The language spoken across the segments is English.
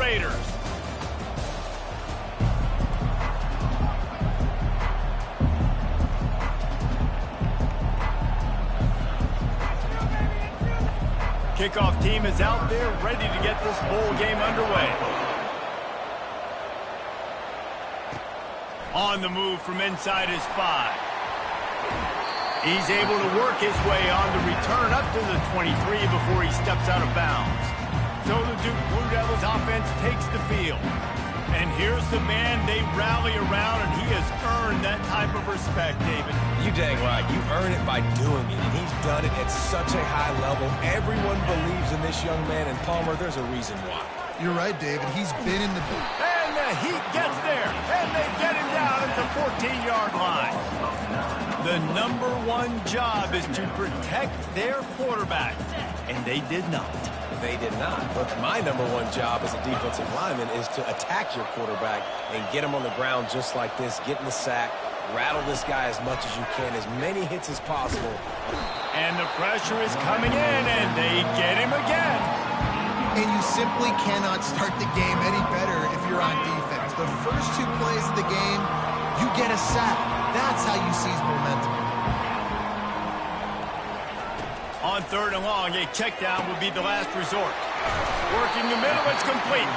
Raiders. Kickoff team is out there ready to get this bowl game underway. On the move from inside his 5. He's able to work his way on the return up to the 23 before he steps out of bounds. So the Duke Blue Devils offense takes the field. And here's the man they rally around, and he has earned that type of respect, David. You dang right. You earn it by doing it, and he's done it at such a high level. Everyone believes in this young man, and Palmer, there's a reason why. You're right, David. He's been in the booth. And the Heat gets there, and they get him down at the 14-yard line. The #1 job is to protect their quarterback, and they did not. They did not. But my #1 job as a defensive lineman is to attack your quarterback and get him on the ground just like this, get in the sack, rattle this guy as much as you can, as many hits as possible. And the pressure is coming in, and they get him again. And you simply cannot start the game any better if you're on defense. The first 2 plays of the game, you get a sack. That's how you seize momentum. On 3rd and long, a check down would be the last resort. Working the middle, it's complete.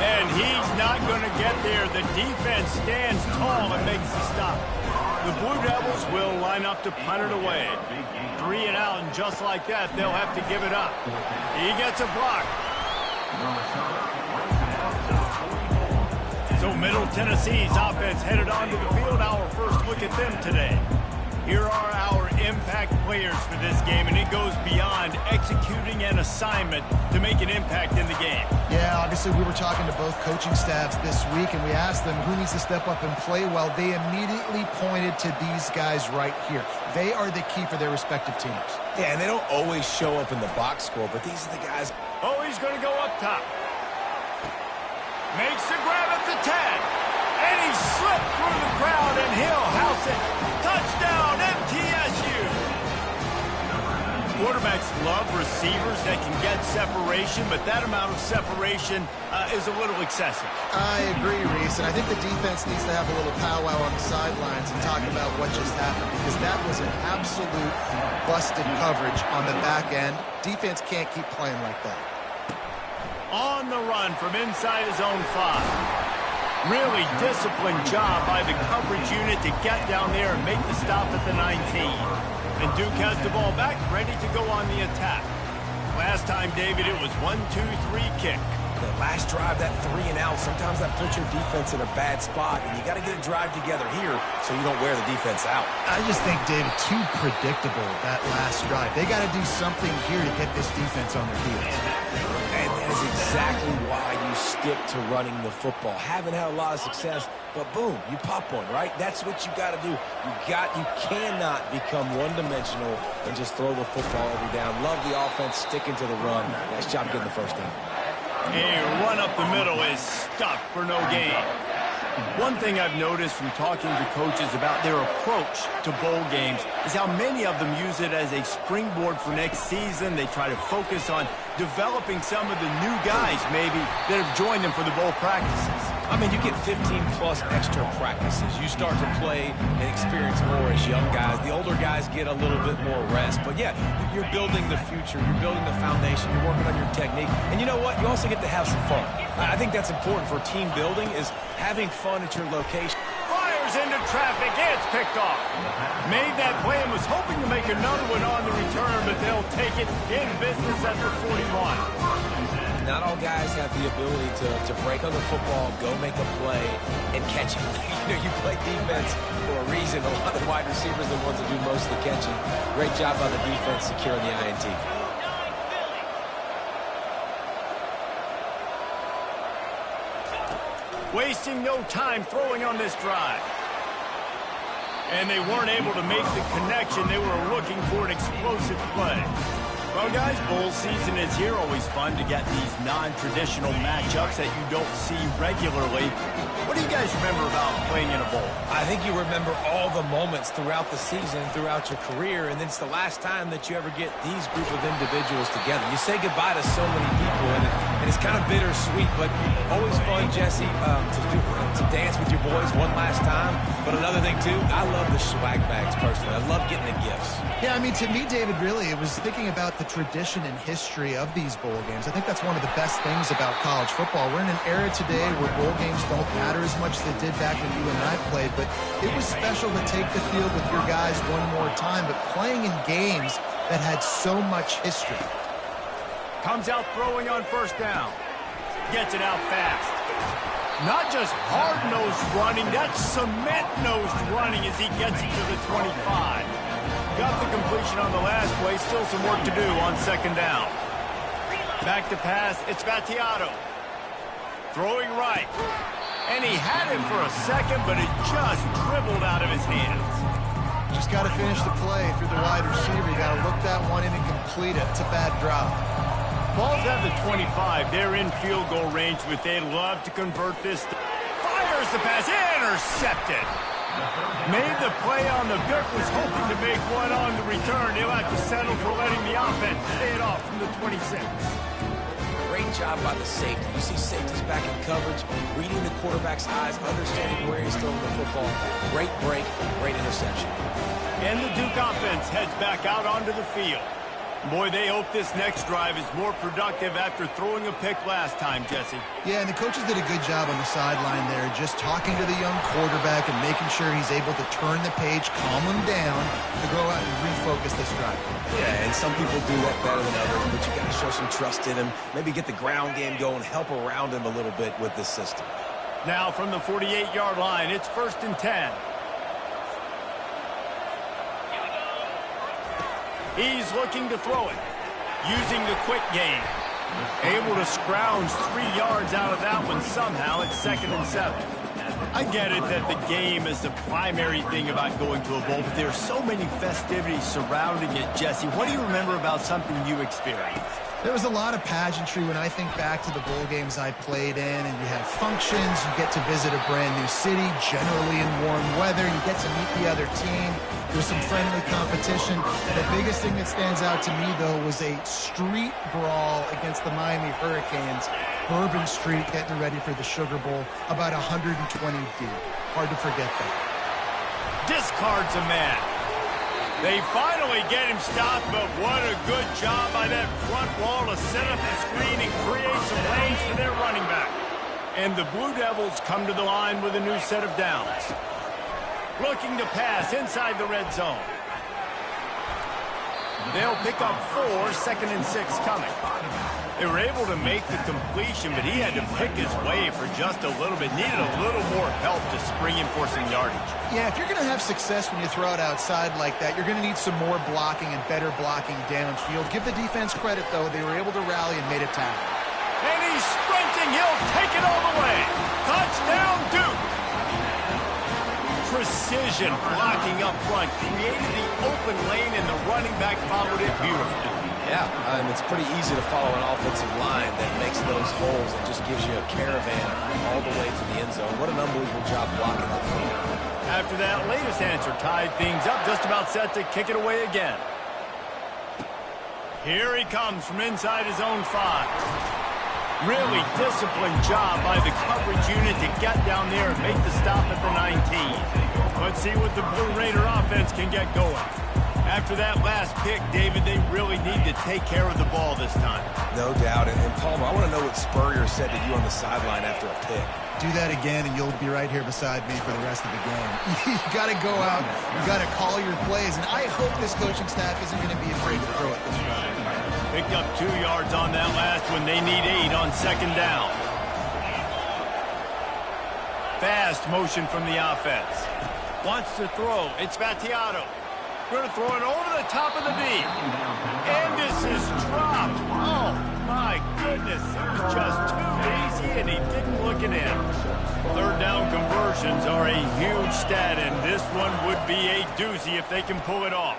And he's not going to get there. The defense stands tall and makes the stop. The Blue Devils will line up to punt it away. 3 and out, and just like that, they'll have to give it up. He gets a block. So Middle Tennessee's offense headed onto the field. Our first look at them today. Here are our impact players for this game, and it goes beyond executing an assignment to make an impact in the game. Yeah, obviously we were talking to both coaching staffs this week, and we asked them who needs to step up and play well. They immediately pointed to these guys right here. They are the key for their respective teams. Yeah, and they don't always show up in the box score, but these are the guys. Oh, he's going to go up top. Makes the grab at the 10. And he slipped through the crowd, and he'll house it. Touchdown, MTSU. Quarterbacks love receivers that can get separation, but that amount of separation is a little excessive. I agree, Reese, and I think the defense needs to have a little powwow on the sidelines and talk about what just happened, because that was an absolute busted coverage on the back end. Defense can't keep playing like that. On the run from inside his own 5. Really disciplined job by the coverage unit to get down there and make the stop at the 19. And Duke has the ball back, ready to go on the attack. Last time, David, it was 1-2-3 kick. The last drive, that 3 and out, sometimes that puts your defense in a bad spot, and you got to get a drive together here so you don't wear the defense out. I just think, David, too predictable, that last drive. They got to do something here to get this defense on their heels. And that is exactly why you stick to running the football. Haven't had a lot of success, but boom, you pop one, right? That's what you got to do. You cannot become one-dimensional and just throw the football every down. Love the offense, sticking to the run. Nice job getting the first down. A run up the middle is stuffed for no gain. One thing I've noticed from talking to coaches about their approach to bowl games is how many of them use it as a springboard for next season. They try to focus on developing some of the new guys, maybe, that have joined them for the bowl practices. I mean, you get 15-plus extra practices. You start to play and experience more as young guys. The older guys get a little bit more rest. But, yeah, you're building the future. You're building the foundation. You're working on your technique. And you know what? You also get to have some fun. I think that's important for team building, is having fun at your location. Fires into traffic. It's picked off. Made that play and was hoping to make another one on the return, but they'll take it in business at the 41. Not all guys have the ability to break on the football, go make a play, and catch it. You play defense for a reason. A lot of the wide receivers are the ones that do most of the catching. Great job by the defense securing the INT. Wasting no time throwing on this drive. And they weren't able to make the connection. They were looking for an explosive play. Well, guys, bowl season is here. Always fun to get these non-traditional matchups that you don't see regularly. What do you guys remember about playing in a bowl? I think you remember all the moments throughout the season, throughout your career, and it's the last time that you ever get these group of individuals together. You say goodbye to so many people, and It's kind of bittersweet, but always fun, Jesse, to dance with your boys one last time. But another thing, too, I love the swag bags personally. I love getting the gifts. Yeah, I mean, to me, David, really, it was thinking about the tradition and history of these bowl games. I think that's one of the best things about college football. We're in an era today where bowl games don't matter as much as they did back when you and I played, but it was special to take the field with your guys one more time, but playing in games that had so much history. Comes out throwing on first down. Gets it out fast. Not just hard-nosed running, that's cement-nosed running as he gets it to the 25. Got the completion on the last play. Still some work to do on second down. Back to pass. It's Battiato. Throwing right. And he had him for a second, but it just dribbled out of his hands. Just got to finish the play through the wide receiver. You got to look that one in and complete it. It's a bad drop. Ball's at the 25. They're in field goal range, but they'd love to convert this. Fires the pass. Intercepted. Made the play on the pick. Was hoping to make one on the return. He'll have to settle for letting the offense stay it off from the 26. Great job by the safety. You see safeties back in coverage, reading the quarterback's eyes, understanding where he's throwing the football. Great break, great interception. And the Duke offense heads back out onto the field. Boy, they hope this next drive is more productive after throwing a pick last time, Jesse. Yeah, and the coaches did a good job on the sideline there, just talking to the young quarterback and making sure he's able to turn the page, calm him down, to go out and refocus this drive. Yeah, and some people do that better than others, but you got to show some trust in him, maybe get the ground game going, help around him a little bit with this system. Now from the 48-yard line, it's 1st and 10. He's looking to throw it, using the quick game. Able to scrounge 3 yards out of that one somehow. It's 2nd and 7. I get it that the game is the primary thing about going to a bowl, but there's so many festivities surrounding it, Jesse. What do you remember about something you experienced? There was a lot of pageantry when I think back to the bowl games I played in, and you have functions, you get to visit a brand new city, generally in warm weather, you get to meet the other team, there's some friendly competition. The biggest thing that stands out to me, though, was a street brawl against the Miami Hurricanes, Bourbon Street, getting ready for the Sugar Bowl, about 120 deep. Hard to forget that. Discards a man. They finally get him stopped, but what a good job by that front wall to set up the screen and create some lanes for their running back. And the Blue Devils come to the line with a new set of downs. Looking to pass inside the red zone. They'll pick up 4, 2nd and 6 coming. They were able to make the completion, but he had to pick his way for just a little bit. Needed a little more help to spring him for some yardage. Yeah, if you're going to have success when you throw it outside like that, you're going to need some more blocking and better blocking downfield. Give the defense credit, though. They were able to rally and made a tackle. And he's sprinting. He'll take it all the way. Touchdown, Duke. Precision blocking up front. Created the open lane, and the running back followed it beautifully. Yeah, it's pretty easy to follow an offensive line that makes those holes and just gives you a caravan all the way to the end zone. What an unbelievable job blocking up front. After that latest answer tied things up, just about set to kick it away again. Here he comes from inside his own 5. Really disciplined job by the coverage unit to get down there and make the stop at the 19. Let's see what the Blue Raider offense can get going. After that last pick, David, they really need to take care of the ball this time. No doubt. And Palmer, I want to know what Spurrier said to you on the sideline after a pick. Do that again, and you'll be right here beside me for the rest of the game. You got to go out. You got to call your plays, and I hope this coaching staff isn't going to be afraid to throw it this round. Picked up 2 yards on that last one. They need 8 on second down. Fast motion from the offense. Wants to throw. It's Battiato. Going to throw it over the top of the deep. And this is dropped. Oh, my goodness. It was just too easy, and he didn't look it in. Third down conversions are a huge stat, and this one would be a doozy if they can pull it off.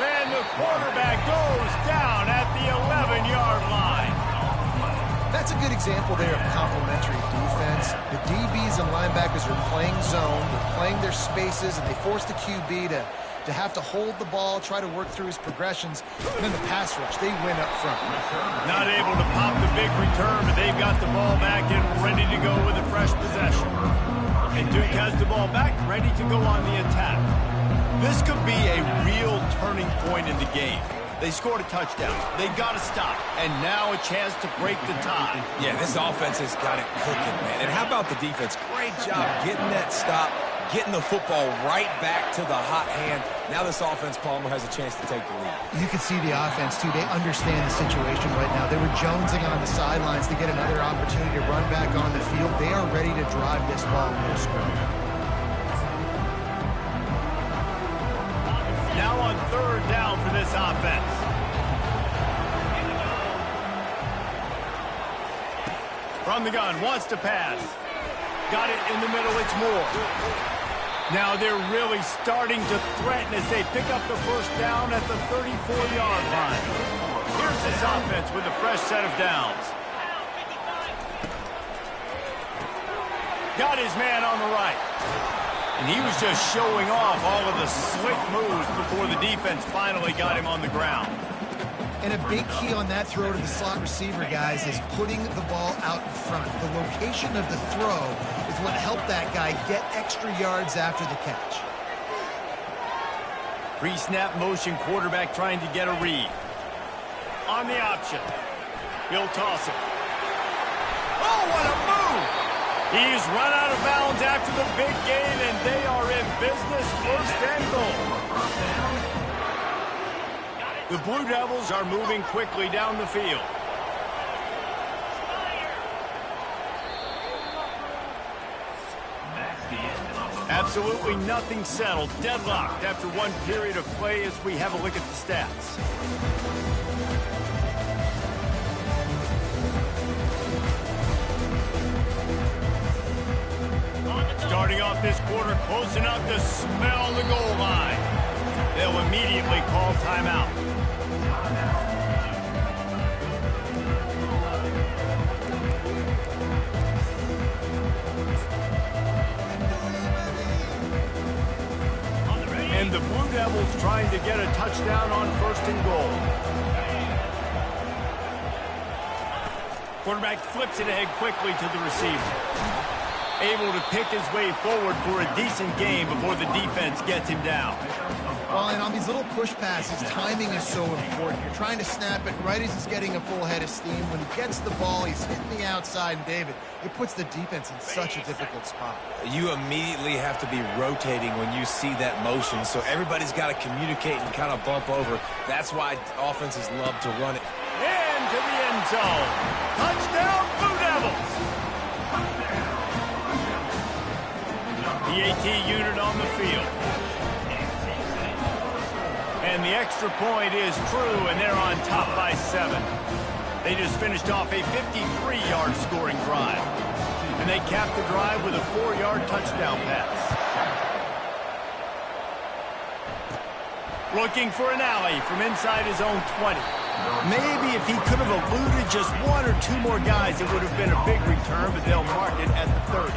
And the quarterback goes down at the 11-yard line. That's a good example there of complementary defense. The DBs and linebackers are playing zone, they're playing their spaces, and they force the QB to to have to hold the ball, try to work through his progressions, and then the pass rush, they win up front. Not able to pop the big return, but they've got the ball back and ready to go with a fresh possession. And Duke has the ball back, ready to go on the attack. This could be a real turning point in the game. They scored a touchdown. They got to stop. And now a chance to break the tie. Yeah, this offense has got it cooking, man. And how about the defense? Great job getting that stop, getting the football right back to the hot hand. Now this offense, Palmer, has a chance to take the lead. You can see the offense, too. They understand the situation right now. They were jonesing on the sidelines to get another opportunity to run back on the field. They are ready to drive this ball no score. Now on third down for this offense. From the gun, wants to pass. Got it in the middle, it's Moore. Now they're really starting to threaten as they pick up the first down at the 34-yard line. Here's this offense with a fresh set of downs. Got his man on the right. And he was just showing off all of the slick moves before the defense finally got him on the ground. And a big key on that throw to the slot receiver, guys, is putting the ball out in front. The location of the throw is what helped that guy get extra yards after the catch. Pre-snap motion, quarterback trying to get a read. On the option. He'll toss it. Oh, what a move! He's run out of bounds after the big gain, and they are in business, first and goal. The Blue Devils are moving quickly down the field. Absolutely nothing settled, deadlocked after one period of play as we have a look at the stats. Starting off this quarter, close enough to smell the goal line. They'll immediately call timeout. And the Blue Devils trying to get a touchdown on first and goal. Quarterback flips it ahead quickly to the receiver. Able to pick his way forward for a decent game before the defense gets him down. Well, and on these little push passes, timing is so important. You're trying to snap it right as he's getting a full head of steam. When he gets the ball, he's hitting the outside, and David, it puts the defense in such a difficult spot. You immediately have to be rotating when you see that motion, so everybody's got to communicate and kind of bump over. That's why offenses love to run it. Into the end zone. Touchdown, Blue Devils. The AT unit on the field. And the extra point is true, and they're on top by 7. They just finished off a 53-yard scoring drive. And they capped the drive with a 4-yard touchdown pass. Looking for an alley from inside his own 20. Maybe if he could have eluded just 1 or 2 more guys, it would have been a big return, but they'll mark it at the 30.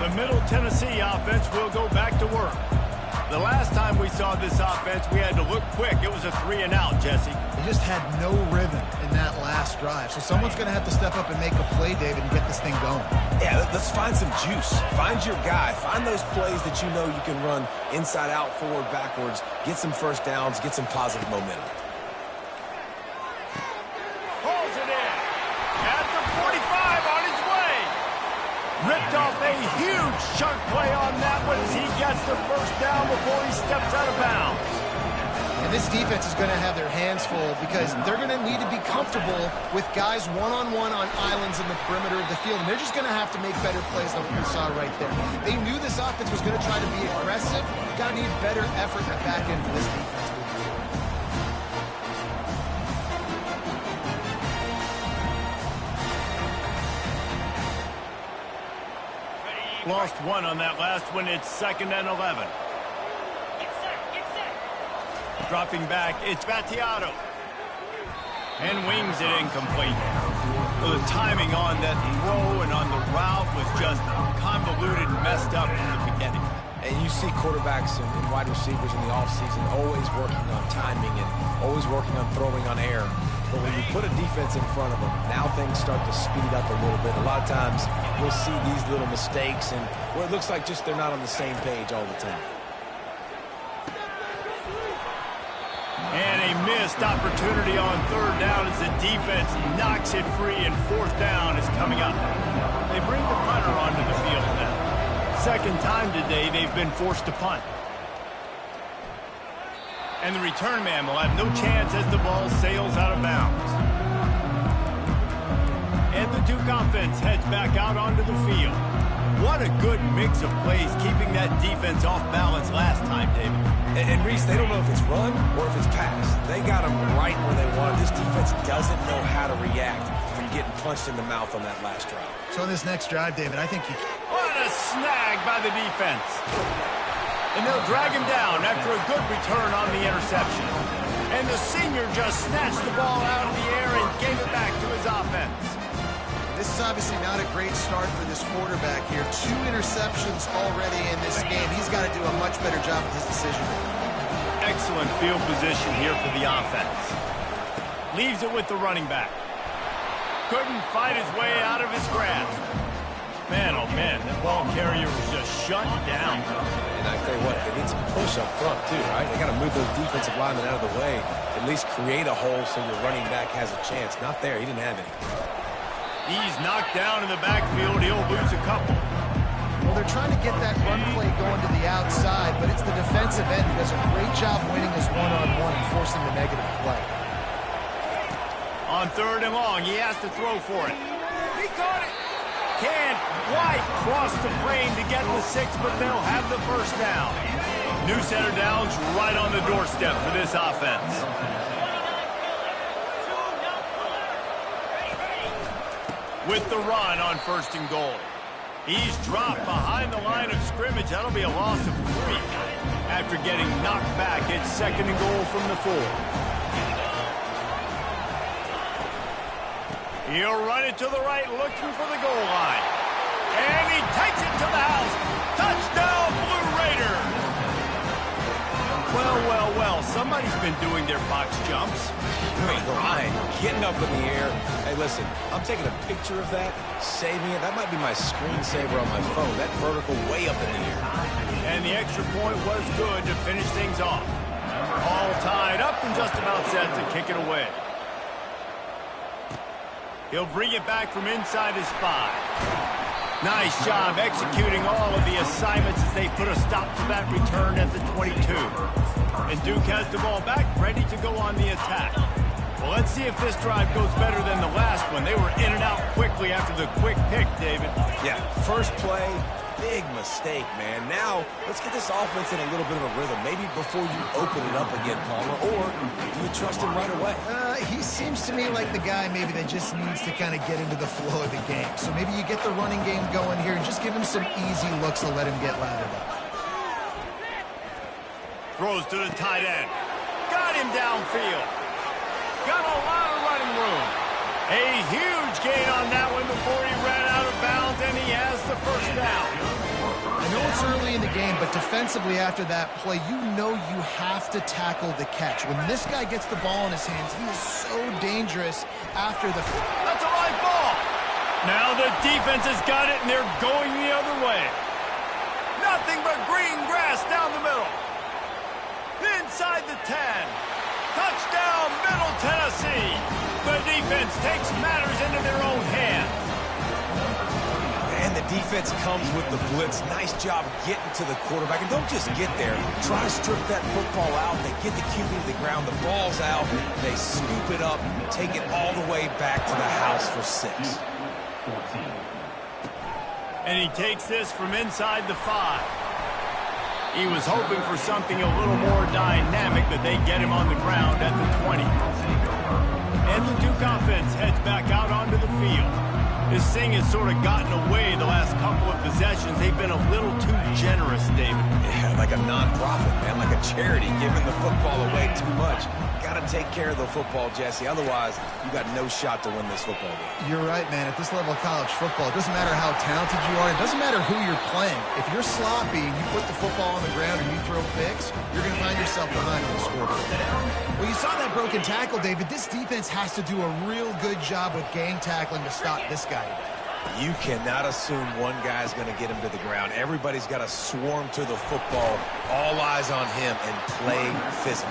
The Middle Tennessee offense will go back to work. The last time we saw this offense, we had to look quick. It was a 3-and-out, Jesse. They just had no rhythm in that last drive. So someone's going to have to step up and make a play, David, and get this thing going. Yeah, let's find some juice. Find your guy. Find those plays that you know you can run inside out, forward, backwards. Get some first downs. Get some positive momentum. Pulls it in. At the 45 on his way. Ripped off a huge chunk play on that one as he gets the first down before he steps out of bounds. And this defense is going to have their hands full because they're going to need to be comfortable with guys one-on-one on islands in the perimeter of the field. And they're just going to have to make better plays than what we saw right there. They knew this offense was going to try to be aggressive. Got to need better effort in the back end for this defense. Lost 1 on that last one. It's 2nd and 11. Get set. Dropping back, it's Battiato. And wings it incomplete. Well, the timing on that throw and on the route was just convoluted and messed up from the beginning. And you see quarterbacks and wide receivers in the offseason always working on timing and always working on throwing on air. But when you put a defense in front of them, now things start to speed up a little bit. A lot of times you'll see these little mistakes and where it looks like just they're not on the same page all the time. And a missed opportunity on third down as the defense knocks it free, and fourth down is coming up. They bring the punter onto the field now. Second time today they've been forced to punt. And the return man will have no chance as the ball sails out of bounds. And the Duke offense heads back out onto the field. What a good mix of plays, keeping that defense off balance last time, David. And Reese, they don't know if it's run or if it's pass. They got them right where they want. This defense doesn't know how to react from getting punched in the mouth on that last drive. So on this next drive, David, I think you... What a snag by the defense. And they'll drag him down after a good return on the interception. And the senior just snatched the ball out of the air and gave it back to his offense. This is obviously not a great start for this quarterback here. 2 interceptions already in this game. He's got to do a much better job with his decision. Excellent field position here for the offense. Leaves it with the running back. Couldn't fight his way out of his grasp. Man, oh man, that ball carrier was just shut down. And I tell you what, they need some push up front too, right? They got to move those defensive linemen out of the way. At least create a hole so your running back has a chance. Not there. He didn't have any. He's knocked down in the backfield. He'll lose a couple. Well, they're trying to get that run play going to the outside, but it's the defensive end who does a great job winning his one-on-one and forcing the negative play. On third and long, he has to throw for it. He caught it. Can't quite cross the frame to get the 6, but they'll have the first down. New set of downs right on the doorstep for this offense. With the run on first and goal. He's dropped behind the line of scrimmage. That'll be a loss of 3. After getting knocked back, it's second and goal from the 4. He'll run it to the right, looking for the goal line. And he takes it to the house. Touchdown, Blue Raiders! Well, well, well, somebody's been doing their box jumps. Wait, Ryan, getting up in the air. Hey, listen, I'm taking a picture of that, saving it. That might be my screensaver on my phone. That vertical way up in the air. And the extra point was good to finish things off. All tied up and just about set to kick it away. He'll bring it back from inside his 5. Nice job executing all of the assignments as they put a stop to that return at the 22. And Duke has the ball back, ready to go on the attack. Well, let's see if this drive goes better than the last one. They were in and out quickly after the quick pick, David. Yeah, first play, big mistake, man. Now, let's get this offense in a little bit of a rhythm. Maybe before you open it up again, Palmer, or do you trust him right away? He seems to me like the guy maybe that just needs to kind of get into the flow of the game. So maybe you get the running game going here and just give him some easy looks to let him get lathered up. Throws to the tight end. Got him downfield. Got a lot of running room. A huge gain on that one before he ran out of bounds, and he has the first down. I know it's early in the game, but defensively after that play, you know you have to tackle the catch. When this guy gets the ball in his hands, he is so dangerous after the... That's a live ball. Now the defense has got it, and they're going the other way. Nothing but green grass down the middle. Inside the 10. Touchdown, Middle Tennessee. The defense takes matters into their own hands. And the defense comes with the blitz. Nice job getting to the quarterback. And don't just get there. Try to strip that football out. They get the QB to the ground. The ball's out. They scoop it up, take it all the way back to the house for 6. And he takes this from inside the 5. He was hoping for something a little more dynamic, but they get him on the ground at the 20. And the Duke offense heads back out onto the field. This this thing has sort of gotten away the last couple of possessions. They've been a little too generous, David. Yeah, like a non-profit, man, like a charity, giving the football away too much. Got to take care of the football, Jesse. Otherwise, you got no shot to win this football game. You're right, man. At this level of college football, it doesn't matter how talented you are. It doesn't matter who you're playing. If you're sloppy and you put the football on the ground and you throw picks, you're going to find yourself behind on the scoreboard. Well, you saw that broken tackle, David. This defense has to do a real good job with gang tackling to stop this guy today. You cannot assume one guy's going to get him to the ground. Everybody's got to swarm to the football, all eyes on him, and play physical.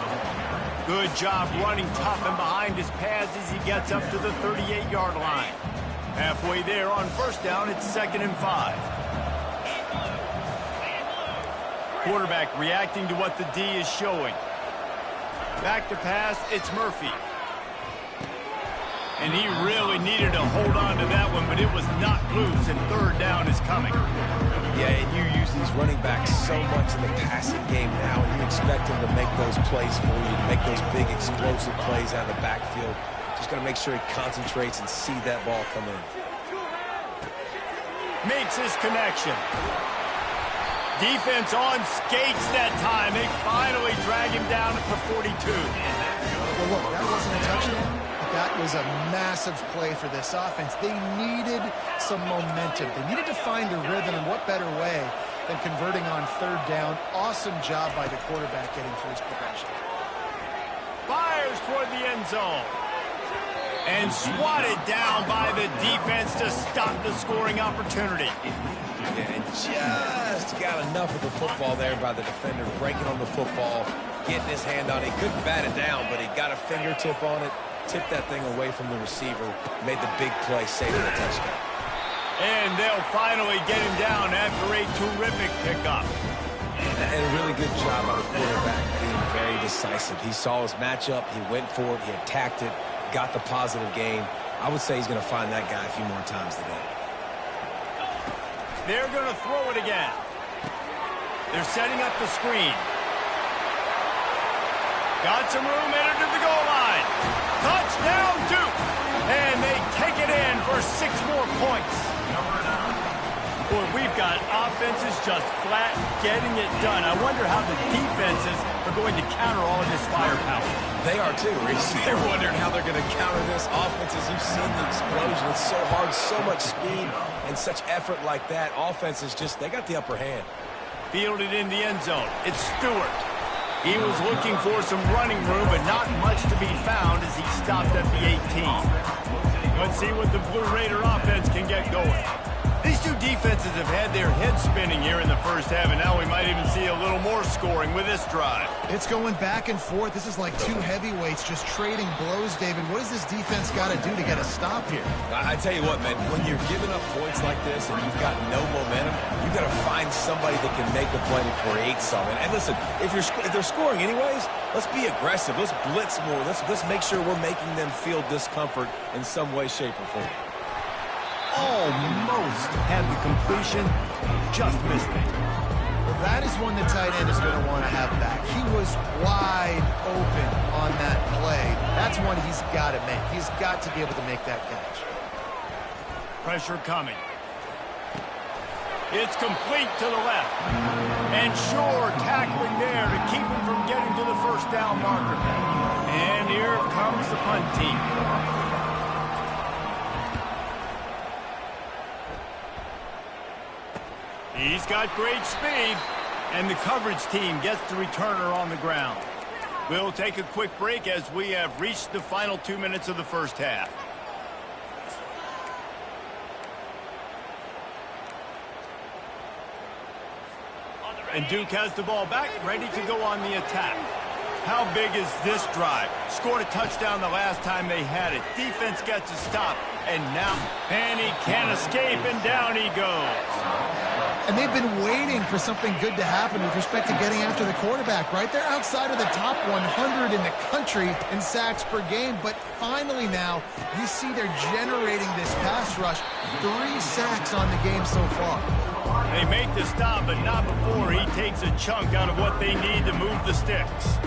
Good job running tough and behind his pads as he gets up to the 38-yard line. Halfway there on first down, it's 2nd and 5. Quarterback reacting to what the D is showing. Back to pass, it's Murphy. And he really needed to hold on to that one, but it was knocked loose, and 3rd down is coming. Yeah, and you use these running backs so much in the passing game now, and you expect them to make those plays for you, to make those big explosive plays out of the backfield. Just got to make sure he concentrates and see that ball come in. Makes his connection. Defense on skates that time. They finally drag him down at the 42. Well, look, that wasn't a touchdown. That was a massive play for this offense. They needed some momentum. They needed to find a rhythm, and what better way than converting on 3rd down. Awesome job by the quarterback getting through his progression. Fires toward the end zone. And swatted down by the defense to stop the scoring opportunity. Yeah, and just got enough of the football there by the defender, breaking on the football, getting his hand on it. He couldn't bat it down, but he got a fingertip on it. Tipped that thing away from the receiver, made the big play, saving the touchdown. And they'll finally get him down after a terrific pickup. And a really good job by the quarterback being very decisive. He saw his matchup, he went for it, he attacked it, got the positive gain. I would say he's going to find that guy a few more times today. They're going to throw it again. They're setting up the screen. Got some room, entered to the goal line. Touchdown, Duke! And they take it in for 6 more points. Boy, we've got offenses just flat getting it done. I wonder how the defenses are going to counter all of this firepower. They are too, Reese. They're wondering how they're going to counter this offense. As you've seen the explosion, it's so hard, so much speed, and such effort like that. Offenses just, they got the upper hand. Fielded in the end zone. It's Stewart. He was looking for some running room, but not much to be found as he stopped at the 18. Let's see what the Blue Raider offense can get going. These two defenses have had their heads spinning here in the first half, and now we might even see a little more scoring with this drive. It's going back and forth. This is like 2 heavyweights just trading blows, David. What does this defense got to do to get a stop here? I tell you what, man, when you're giving up points like this and you've got no momentum, you've got to find somebody that can make a play to create something. And listen, if they're scoring anyways, let's be aggressive. Let's blitz more. Let's make sure we're making them feel discomfort in some way, shape, or form. Almost had the completion, just missed it. Well, that is one the tight end is going to want to have back. He was wide open on that play. That's one he's got to make. He's got to be able to make that catch. Pressure coming. It's complete to the left. And sure, tackling there to keep him from getting to the 1st down marker. And here comes the punt team. He's got great speed, and the coverage team gets the returner on the ground. We'll take a quick break as we have reached the final 2 minutes of the first half. And Duke has the ball back, ready to go on the attack. How big is this drive? Scored a touchdown the last time they had it. Defense gets a stop, and now he can't escape, and down he goes. And they've been waiting for something good to happen with respect to getting after the quarterback, right? They're outside of the top 100 in the country in sacks per game, but finally now you see they're generating this pass rush. 3 sacks on the game so far. They make the stop, but not before he takes a chunk out of what they need to move the sticks.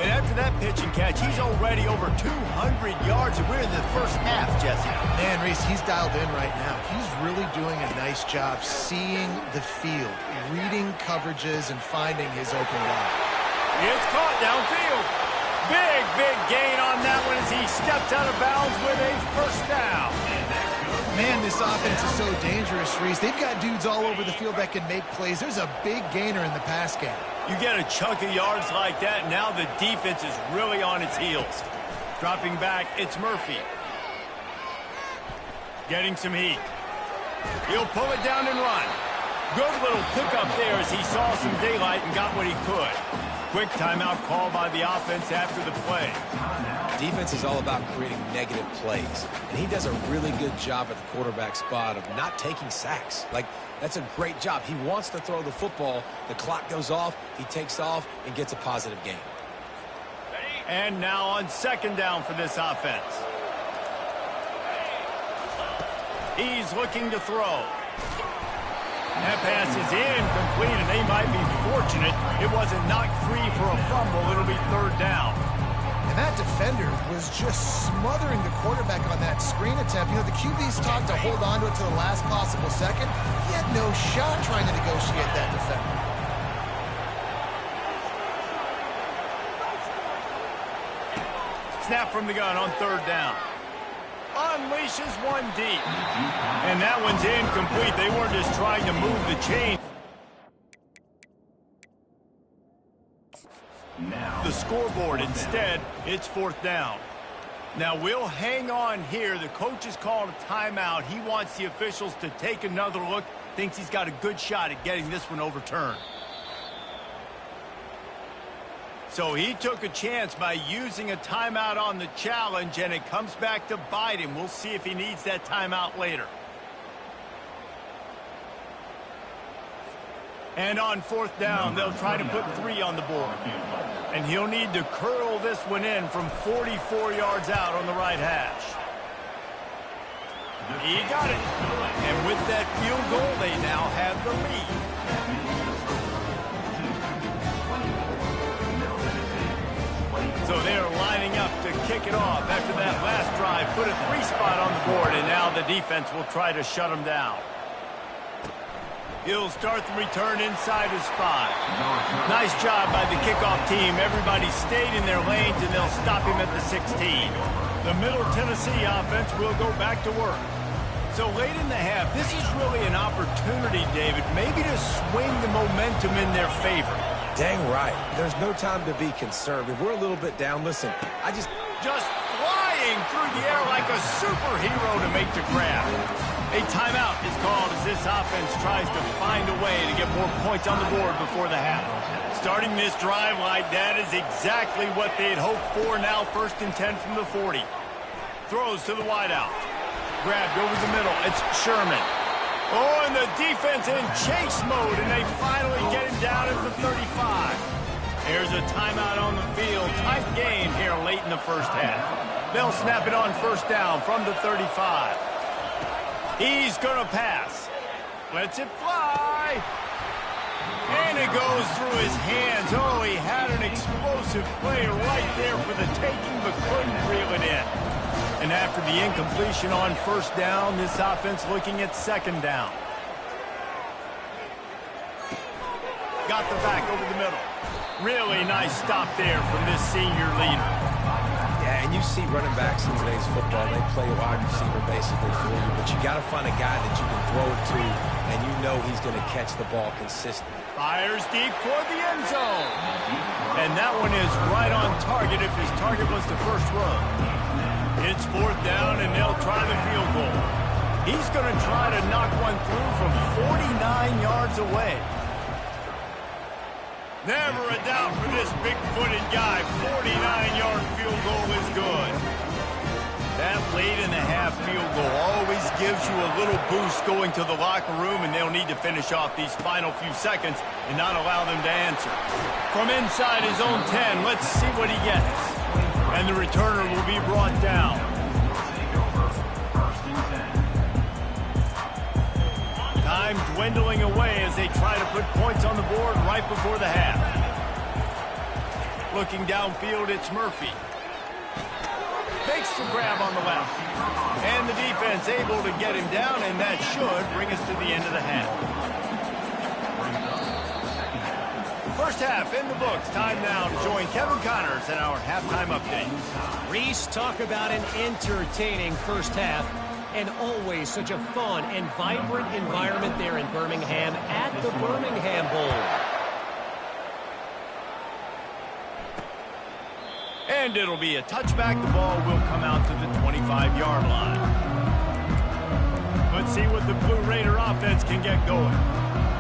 And after that pitch and catch, he's already over 200 yards, and we're in the first half, Jesse. Man, Reese, he's dialed in right now. He's really doing a nice job seeing the field, reading coverages, and finding his open guy. It's caught downfield. Big gain on that one as he steps out of bounds with a first down. Man, this offense is so dangerous, Reese. They've got dudes all over the field that can make plays. There's a big gainer in the pass game. You get a chunk of yards like that, now the defense is really on its heels. Dropping back, it's Murphy. Getting some heat. He'll pull it down and run. Good little pickup there as he saw some daylight and got what he could. Quick timeout call by the offense after the play. Defense is all about creating negative plays, and he does a really good job at the quarterback spot of not taking sacks. Like, that's a great job. He wants to throw the football. The clock goes off. He takes off and gets a positive gain. And now on second down for this offense. He's looking to throw. That pass is incomplete, and they might be fortunate it wasn't knocked free for a fumble. It'll be third down. And that defender was just smothering the quarterback on that screen attempt. You know, the QB's taught to hold on to it to the last possible second. He had no shot trying to negotiate that defender. Snap from the gun on third down. Unleashes one deep. And that one's incomplete. They weren't just trying to move the chain. The scoreboard instead, it's fourth down. Now we'll hang on here. The coach has called a timeout. He wants the officials to take another look. Thinks he's got a good shot at getting this one overturned. So he took a chance by using a timeout on the challenge, and it comes back to bite him. We'll see if he needs that timeout later. And on fourth down, they'll try to put 3 on the board. And he'll need to curl this one in from 44 yards out on the right hash. He got it. And with that field goal, they now have the lead. So they're lining up to kick it off after that last drive. Put a 3 spot on the board, and now the defense will try to shut them down. He'll start the return inside his 5. Nice job by the kickoff team. Everybody stayed in their lanes, and they'll stop him at the 16. The Middle Tennessee offense will go back to work. So late in the half, this is really an opportunity, David, maybe to swing the momentum in their favor. Dang right. There's no time to be concerned. If we're a little bit down, listen, just flying through the air like a superhero to make the grab. A timeout is called as this offense tries to find a way to get more points on the board before the half. Starting this drive like that is exactly what they'd hoped for. Now 1st and 10 from the 40. Throws to the wideout. Grabbed over the middle. It's Sherman. Oh, and the defense in chase mode, and they finally get him down at the 35. There's a timeout on the field. Tight game here late in the first half. They'll snap it on first down from the 35. He's going to pass. Lets it fly. And it goes through his hands. Oh, he had an explosive play right there for the taking, but couldn't reel it in. And after the incompletion on first down, this offense looking at second down. Got the back over the middle. Really nice stop there from this senior leader. Yeah, and you see running backs in today's football, they play wide receiver basically for you, but you got to find a guy that you can throw it to, and you know he's going to catch the ball consistently. Fires deep toward the end zone. And that one is right on target if his target was the first run. It's fourth down, and they'll try the field goal. He's going to try to knock one through from 49 yards away. Never a doubt for this big-footed guy. 49-yard field goal is good. That late in the half field goal always gives you a little boost going to the locker room, and they'll need to finish off these final few seconds and not allow them to answer. From inside his own 10, let's see what he gets. And the returner will be brought down. Time dwindling away as they try to put points on the board right before the half. Looking downfield, it's Murphy. Makes the grab on the left. And the defense able to get him down, and that should bring us to the end of the half. First half in the books. Time now to join Kevin Connors in our halftime update. Reese, talk about an entertaining first half. And always such a fun and vibrant environment there in Birmingham at the Birmingham Bowl. And it'll be a touchback. The ball will come out to the 25-yard line. Let's see what the Blue Raider offense can get going.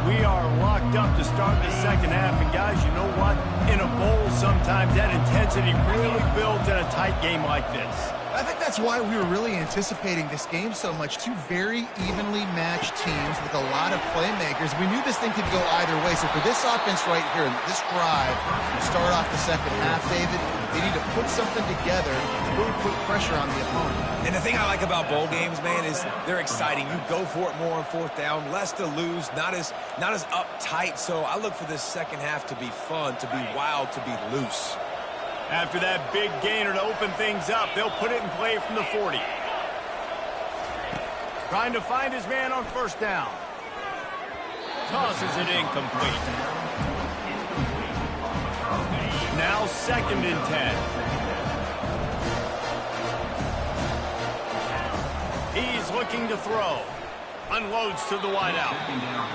We are locked up to start the second half. And, guys, you know what? In a bowl, sometimes that intensity really builds in a tight game like this. I think that's why we were really anticipating this game so much. Two very evenly matched teams with a lot of playmakers. We knew this thing could go either way. So for this offense right here, this drive, to start off the second half, David, they need to put something together to really put pressure on the opponent. And the thing I like about bowl games, man, is they're exciting. You go for it more on fourth down, less to lose, not as uptight. So I look for this second half to be fun, to be wild, to be loose. After that big gainer to open things up, they'll put it in play from the 40. Trying to find his man on first down. Tosses it incomplete. Now 2nd and 10. He's looking to throw. Unloads to the wideout.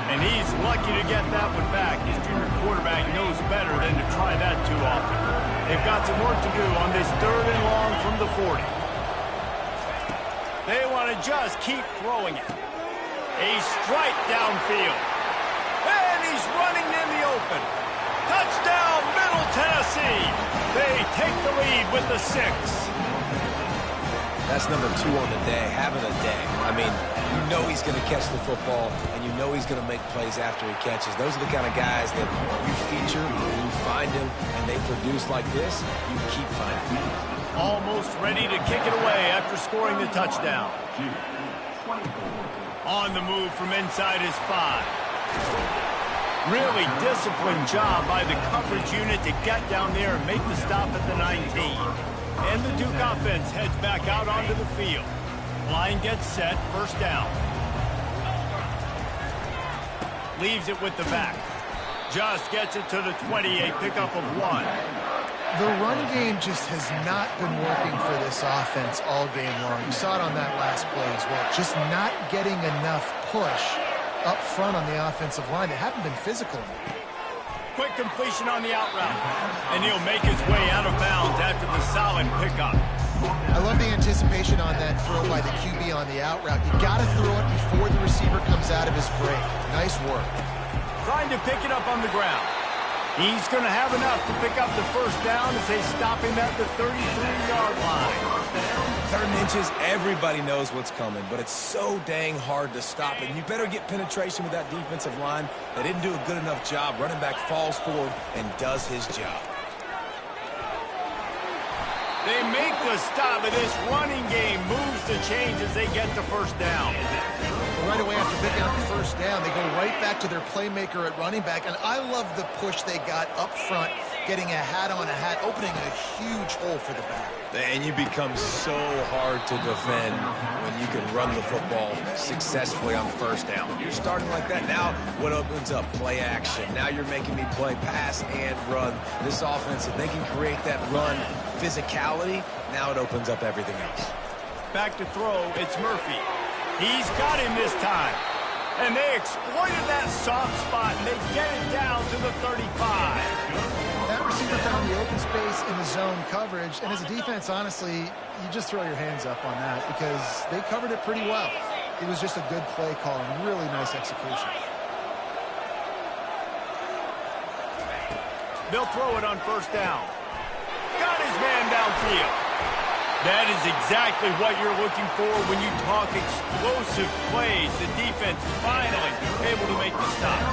And he's lucky to get that one back. His junior quarterback knows better than to try that too often. They've got some work to do on this 3rd and long from the 40. They want to just keep throwing it. A strike downfield. And he's running in the open. Touchdown, Middle Tennessee. They take the lead with the 6. That's number 2 on the day, having a day. I mean, you know he's going to catch the football, and you know he's going to make plays after he catches. Those are the kind of guys that you feature, and you find them, and they produce like this, you keep finding them. Almost ready to kick it away after scoring the touchdown. On the move from inside his 5. Really disciplined job by the coverage unit to get down there and make the stop at the 19. And the Duke offense heads back out onto the field. Line gets set, first down. Leaves it with the back. Just gets it to the 20, a pickup of 1. The run game just has not been working for this offense all game long. You saw it on that last play as well. Just not getting enough push up front on the offensive line. They haven't been physical. Quick completion on the out route. And he'll make his way out of bounds after the solid pickup. I love the anticipation on that throw by the QB on the out route. You got to throw it before the receiver comes out of his break. Nice work. Trying to pick it up on the ground. He's going to have enough to pick up the first down as they stop him at the 33-yard line. 3rd and inches, everybody knows what's coming, but it's so dang hard to stop it. And you better get penetration with that defensive line. They didn't do a good enough job. Running back falls forward and does his job. They make the stop, but this running game moves the chains as they get the first down. Right away after picking up the first down, they go right back to their playmaker at running back. And I love the push they got up front, getting a hat on a hat, opening a huge hole for the back. And you become so hard to defend when you can run the football successfully on first down. You're starting like that. Now what opens up? Play action. Now you're making me play pass and run. This offense, if they can create that run physicality, now it opens up everything else. Back to throw, it's Murphy. He's got him this time. And they exploited that soft spot, and they get it down to the 35. That receiver found the open space in the zone coverage, and as a defense, honestly, you just throw your hands up on that because they covered it pretty well. It was just a good play call and really nice execution. They'll throw it on first down. Got his man downfield. That is exactly what you're looking for when you talk explosive plays. The defense finally able to make the stop.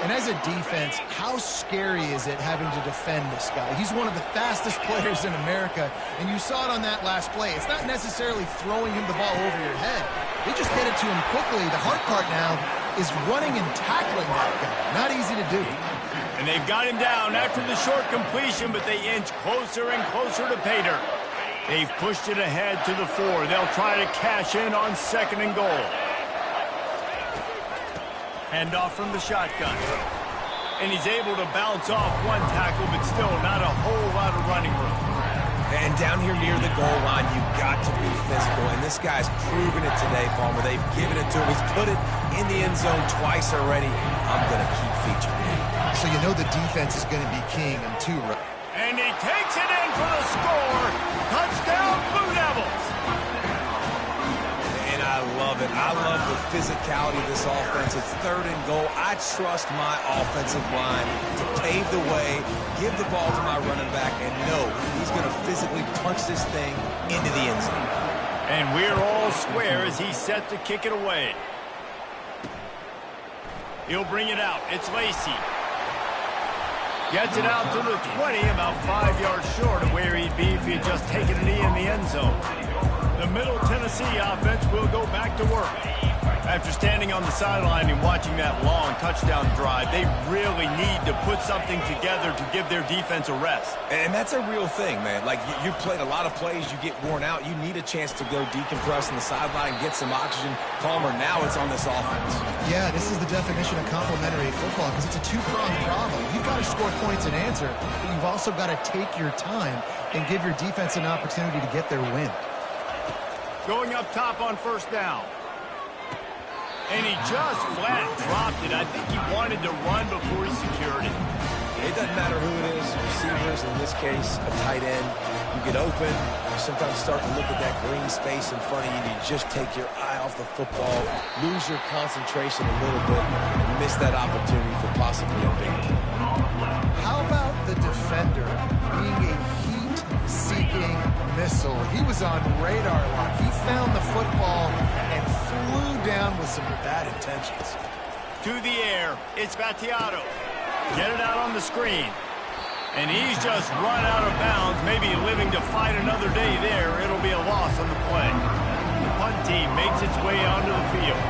And as a defense, how scary is it having to defend this guy? He's one of the fastest players in America, and you saw it on that last play. It's not necessarily throwing him the ball over your head. They just get it to him quickly. The hard part now is running and tackling that guy. Not easy to do. And they've got him down after the short completion, but they inch closer and closer to pay dirt. They've pushed it ahead to the 4. They'll try to cash in on 2nd and goal. Handoff from the shotgun. And he's able to bounce off one tackle, but still not a whole lot of running room. And down here near the goal line, you've got to be physical. And this guy's proven it today, Palmer. They've given it to him. He's put it in the end zone twice already. I'm going to keep featuring him. So you know the defense is going to be king in 2 rows. And he takes it in for the score. Touchdown, Blue Devils. And I love it. I love the physicality of this offense. It's 3rd and goal. I trust my offensive line to pave the way, give the ball to my running back, and know he's going to physically punch this thing into the end zone. And we're all square as he's set to kick it away. He'll bring it out. It's Lacey. Gets it out to the 20, about 5 yards short of where he'd be if he had just taken a knee in the end zone. The Middle Tennessee offense will go back to work. After standing on the sideline and watching that long touchdown drive, they really need to put something together to give their defense a rest. And that's a real thing, man. Like, you played a lot of plays, you get worn out. You need a chance to go decompress on the sideline, get some oxygen. Palmer, now it's on this offense. Yeah, this is the definition of complementary football because it's a 2-pronged problem. You've got to score points and answer, but you've also got to take your time and give your defense an opportunity to get their win. Going up top on 1st down. And he just flat dropped it. I think he wanted to run before he secured it. It doesn't matter who it is, receivers, in this case, a tight end. You get open, you sometimes start to look at that green space in front of you, and you just take your eye off the football, lose your concentration a little bit, and miss that opportunity for possibly a big one. How about the defender being a heat-seeking missile? He was on radar lock. He found the football and flew down with some bad intentions. To the air, it's Battiato. Get it out on the screen. And he's just run out of bounds, maybe living to fight another day there. It'll be a loss on the play. The punt team makes its way onto the field.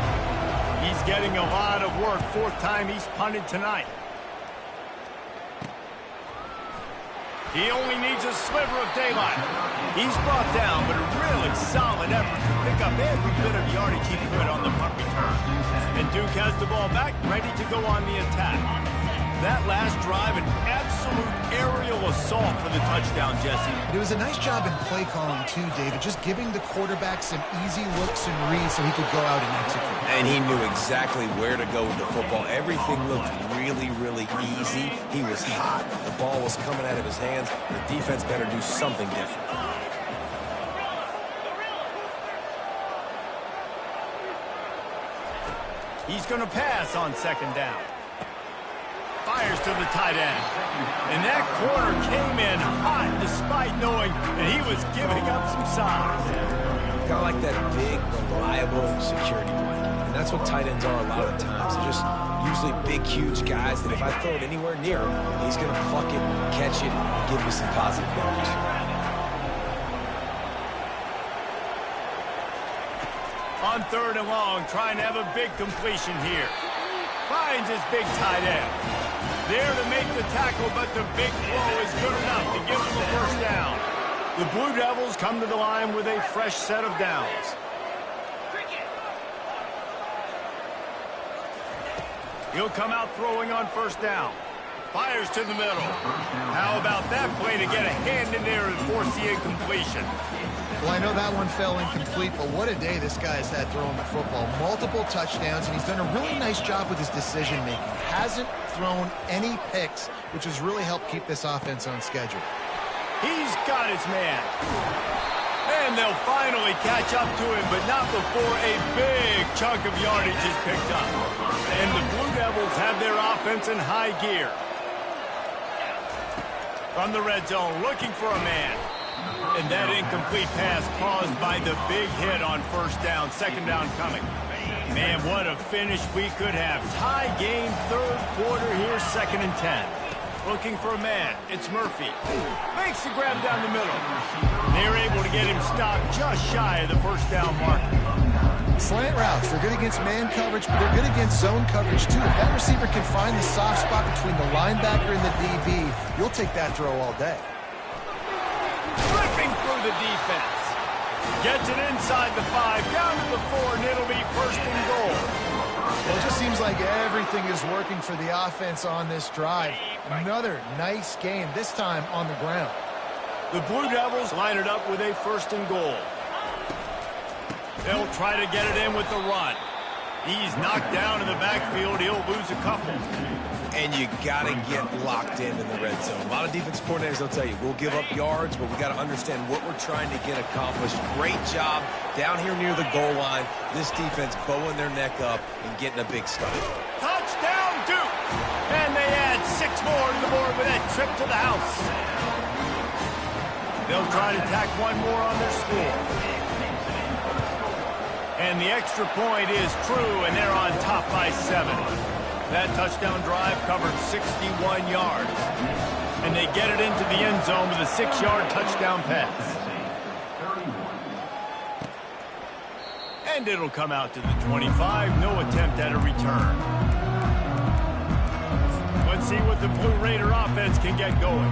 He's getting a lot of work, 4th time he's punted tonight. He only needs a sliver of daylight. He's brought down, but a really solid effort to pick up every bit of yardage he could on the punt return. And Duke has the ball back, ready to go on the attack. That last drive, an absolute aerial assault for the touchdown, Jesse. It was a nice job in play calling, too, David, just giving the quarterback some easy looks and reads so he could go out and execute. And he knew exactly where to go with the football. Everything looked really, really easy. He was hot. The ball was coming out of his hands. The defense better do something different. He's going to pass on 2nd down. Fires to the tight end. And that corner came in hot despite knowing that he was giving up some size. Kind of like that big, reliable security blanket. And that's what tight ends are a lot of the times. They're just usually big, huge guys that if I throw it anywhere near him, he's going to pluck it, catch it, and give me some positive yards. On 3rd and long, trying to have a big completion here. Finds his big tight end. There to make the tackle, but the big throw is good enough to give him a 1st down. The Blue Devils come to the line with a fresh set of downs. He'll come out throwing on 1st down. Fires to the middle. How about that play to get a hand in there and force the incompletion? Well, I know that one fell incomplete, but what a day this guy's had throwing the football. Multiple touchdowns, and he's done a really nice job with his decision-making. Hasn't thrown any picks, which has really helped keep this offense on schedule. He's got his man. And they'll finally catch up to him, but not before a big chunk of yardage is picked up. And the Blue Devils have their offense in high gear. From the red zone, looking for a man. And that incomplete pass caused by the big hit on 1st down, 2nd down coming. Man, what a finish we could have. Tie game, 3rd quarter here, 2nd and 10. Looking for a man. It's Murphy. Makes the grab down the middle. They're able to get him stopped just shy of the 1st down marker. Slant routes, they're good against man coverage, but they're good against zone coverage too. If that receiver can find the soft spot between the linebacker and the DB, you'll take that throw all day. Ripping through the defense. Gets it inside the 5, down to the 4, and it'll be first and goal. Well, it just seems like everything is working for the offense on this drive. Another nice game, this time on the ground. The Blue Devils line it up with a first and goal. They'll try to get it in with the run. He's knocked down in the backfield. He'll lose a couple. And you got to get locked in the red zone. A lot of defense coordinators will tell you, we'll give up yards, but we got to understand what we're trying to get accomplished. Great job down here near the goal line. This defense bowing their neck up and getting a big stop. Touchdown, Duke! And they add 6 more to the board with that trip to the house. They'll try to tack one more on their score. And the extra point is true, and they're on top by 7. That touchdown drive covered 61 yards. And they get it into the end zone with a 6-yard touchdown pass. And it'll come out to the 25. No attempt at a return. Let's see what the Blue Raider offense can get going.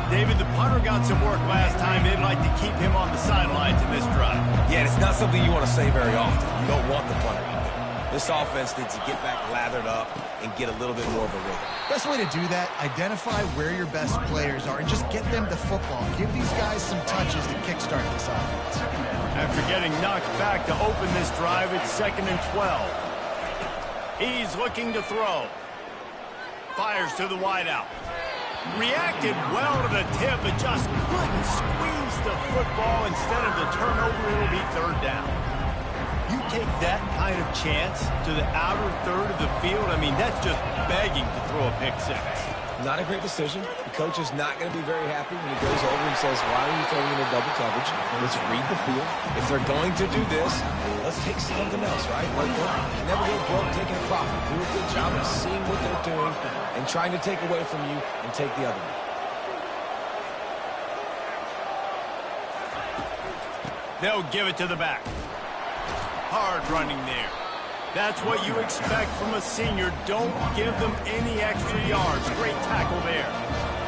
David, the punter got some work last time. They'd like to keep him on the sidelines in this drive. Yeah, it's not something you want to say very often. You don't want the punter out there. This offense needs to get back lathered up and get a little bit more of a rhythm. Best way to do that, identify where your best players are and just get them the football. Give these guys some touches to kickstart this offense. After getting knocked back to open this drive, it's 2nd and 12. He's looking to throw. Fires to the wideout. Reacted well to the tip, but just couldn't squeeze the football. Instead of the turnover, it'll be 3rd down. You take that kind of chance to the outer third of the field, I mean, that's just begging to throw a pick 6. Not a great decision. The coach is not going to be very happy when he goes over and says, why are you throwing into double coverage? Let's read the field. If they're going to do this, let's take something else, right? You never go broke taking a profit. Do a good job of seeing what they're doing and trying to take away from you and take the other one. They'll give it to the back. Hard running there. That's what you expect from a senior. Don't give them any extra yards. Great tackle there.